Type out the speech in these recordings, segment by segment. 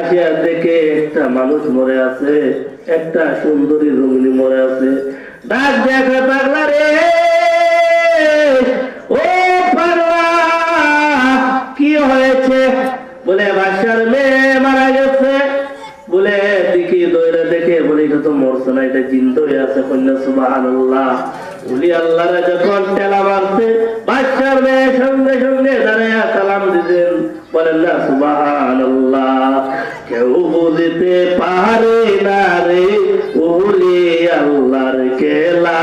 আসিয়া দেখে একটা মানুষ মরে আছে, একটা সুন্দরী রমণী মরে আছে। ডাক দেখে, পাগলা রে, ও পাগলা, কি হয়েছে? বলে বাদশার মেয়ে মারা গেছে। বলে দেখি দইরা দেখে, বলে এটা তো মরছে না, এটা জিন্দা হয়ে আছে। কন্যা সুবহানাল্লাহ। উলি আল্লাহরা যখন টেলা মারছে, বাদশার মেয়ে সঙ্গে সঙ্গে দাঁড়াইয়া সালাম দিতেন। বলেন না সুবহানাল্লাহ। কেউ বুঝতে পারে না রে উলি আল্লাহর খেলা,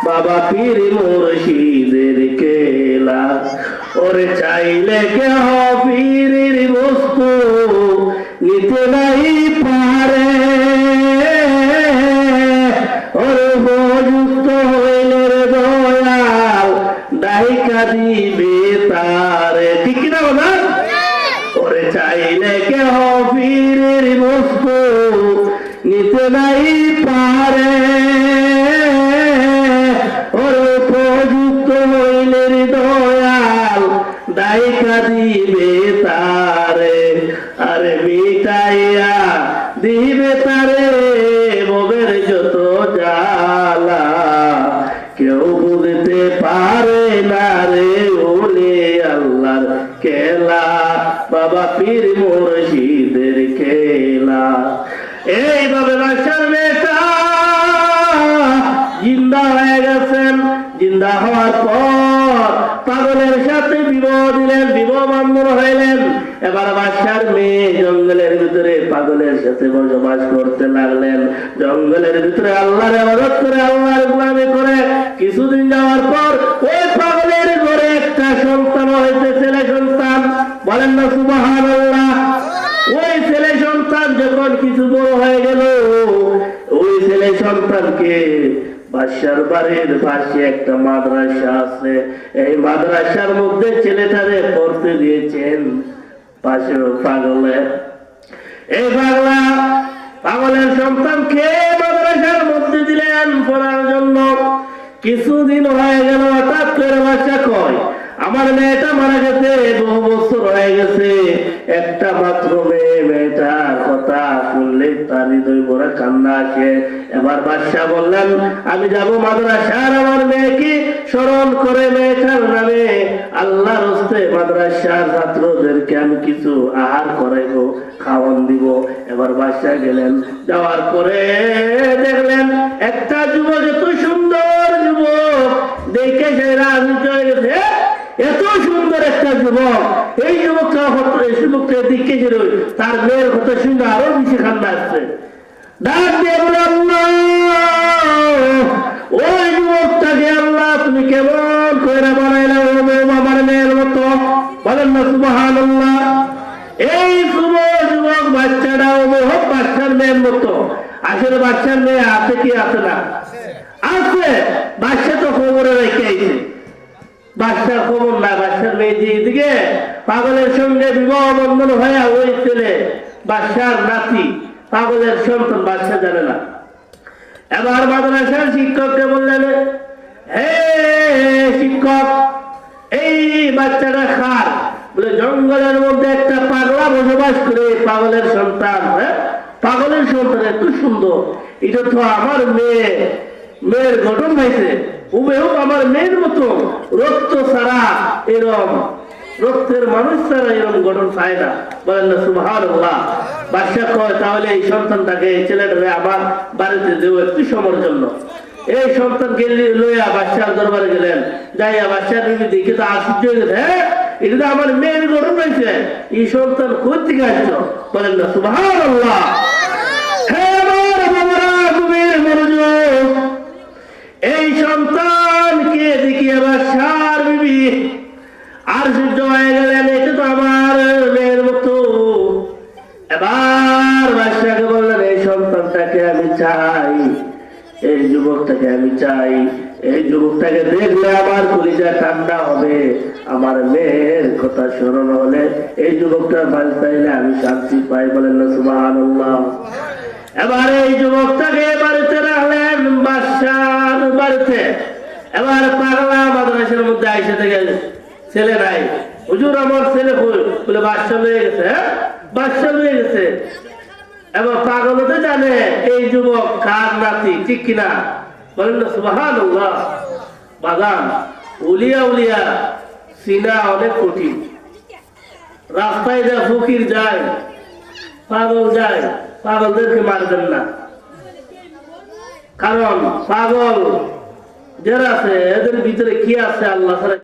বাবা পীর মুর্শিদের খেলা। ওরে চাইলে কেহ পীরের বস্তু নিতে নাই পারে, ওরে উপযুক্ত হইলে রে দয়াল ডাইকা দিবে তারে। ঠিক না বলা? ওরে চাইলে কেহ পীরের বস্তু নিতে নাই পারে, ওরে উপযুক্ত হইলে রে দয়াল ডাইকা দিবে তারে। আরে মিটাইয়া দিবে তারে ববের যত জ্বালা, কেউ বুঝতে পারে না রে ওলে আল্লাহর খেলা, বাবা পীর মুর্শিদের খেলা। এইভাবে বাদশার মেয়েটা জিন্দা হয়ে গেছেন। জিন্দা হওয়ার পর পাগলের সাথে বিবাহ দিলেন, বিবাহ বন্ধন হইলেন। এবার বাদশার মেয়ে জঙ্গলের ভিতরে পাগলের সাথে বসবাস করতে লাগলেন। জঙ্গলের ভিতরে আল্লাহর ইবাদত করে, আল্লাহর গোলামি করে কিছুদিন যাওয়ার পর ওই পাগলের ঘরে একটা সন্তান হয়েছে, ছেলে সন্তান। বলেন না সুবহানাল্লাহ। ওই ছেলে সন্তান যখন কিছু বড় হয়ে গেল, ওই ছেলে সন্তানকে বাদশার বাড়ির পাশে একটা মাদ্রাসা আছে, এই মাদ্রাসার মধ্যে ছেলেটারে পড়তে দিয়েছেন পাশে পাগলের। এই পাগলা পাগলের সন্তানকে মাদ্রাসার মধ্যে দিলেন পড়ার জন্য। কিছুদিন হয়ে গেল, হঠাৎ করে বাদশা কয়, আমার মেয়েটা মারা গেছে, বহু বছর হয়ে গেছে, একটা মাত্র মেয়ে, মেয়েটার কথা শুনলে তার হৃদয় ভরা কান্না আসে। এবার বাদশা বললেন, আমি যাব মাদ্রাসার আমার মেয়েকে স্মরণ করে মেয়েটার নামে আল্লাহর হস্তে মাদ্রাসার ছাত্রদেরকে আমি কিছু আহার করাইবো, খাওয়ান দিব। এবার বাদশা গেলেন, যাওয়ার পরে দেখলেন একটা যুবক, এত সুন্দর যুবক, দেখে সে রাজনীতি হয়ে গেছে। এত সুন্দর একটা যুবক, এই যুবকটা দিকে তার মেয়ের কথা শুনে আরো বেশি কান্না আসছে। ডাক দিয়ে বলে, আল্লাহ, ওই যুবকটাকে আল্লাহ তুমি কেমন করে বানাইলাম আমার মেয়ের মতো। বলেন না সুবহানাল্লাহ। এই যুবক বাচ্চাটা হোক বাচ্চার মেয়ের মতো। আসলে বাচ্চার মেয়ে আছে কি আছে না? আছে। বাচ্চা তো খবরে রেখে আইছে, বাদশার খবর না। বাদশার মেয়ে দিকে পাগলের সঙ্গে বিবাহ বন্ধন হয়ে ওই ছেলে বাদশার নাতি, পাগলের সন্তান, বাদশা জানে না। এবার মাদ্রাসার শিক্ষককে বললেন, হে শিক্ষক, এই বাচ্চাটা খার। বলে জঙ্গলের মধ্যে একটা পাগলা বসবাস করে, পাগলের সন্তান। পাগলের সন্তান এত সুন্দর, এটা তো আমার মেয়ের গঠন হয়েছে, হুবহু আমার মেয়ের মতো, রক্ত ছাড়া এরম, রক্তের মানুষ ছাড়া এরম গঠন চায় না। বলেন না সুবহানাল্লাহ। বাদশা কয়, তাহলে এই সন্তানটাকে, এই ছেলেটাকে আমার বাড়িতে দেব একটু সময়ের জন্য। এই সন্তানকে লইয়া বাদশার দরবারে গেলেন। যাইয়া বাদশার বিবি দেখে তো আশ্চর্য হয়ে গেছে, হ্যাঁ এটা তো আমার মেয়ের গঠন হয়েছে, এই সন্তান কোথা থেকে আসছো? বলেন না সুবহানাল্লাহ। এই সন্তানকে দেখিয়ে বাদশার বিবি আশ্চর্য হয়ে গেলেন, এটা তো আমার মেয়ের মতো। এবার বাদশাকে বললেন, এই সন্তানটাকে আমি চাই, এই যুবকটাকে আমি চাই, এই যুবকটাকে দেখলে আমার কলিজা ঠান্ডা হবে, আমার মেয়ের কথা স্মরণ হলে এই যুবকটার বাড়ি চাইলে আমি শান্তি পাই। বলেন না সুবহানাল্লাহ। এবার এই যুবকটাকে বাড়িতে রাখলেন বাদশার বাড়িতে। এবার পাগলা মাদ্রাসার মধ্যে আইসে থেকে ছেলে নাই, হুজুর আমার ছেলে বলে বাদশা হয়ে গেছে। বাদশা হয়ে গেছে। এবং পাগল তো জানে এই যুবক কার নাতি, ঠিক কিনা বলেন না সুবহানাল্লাহ। বাদাম উলিয়া উলিয়া সিনা অনেক কঠিন। রাস্তায় যা ফকির যায়, পাগল যায়, পাগলদেরকে মারবেন না, কারণ পাগল যারা আছে এদের ভিতরে কি আছে আল্লাহ ছাড়া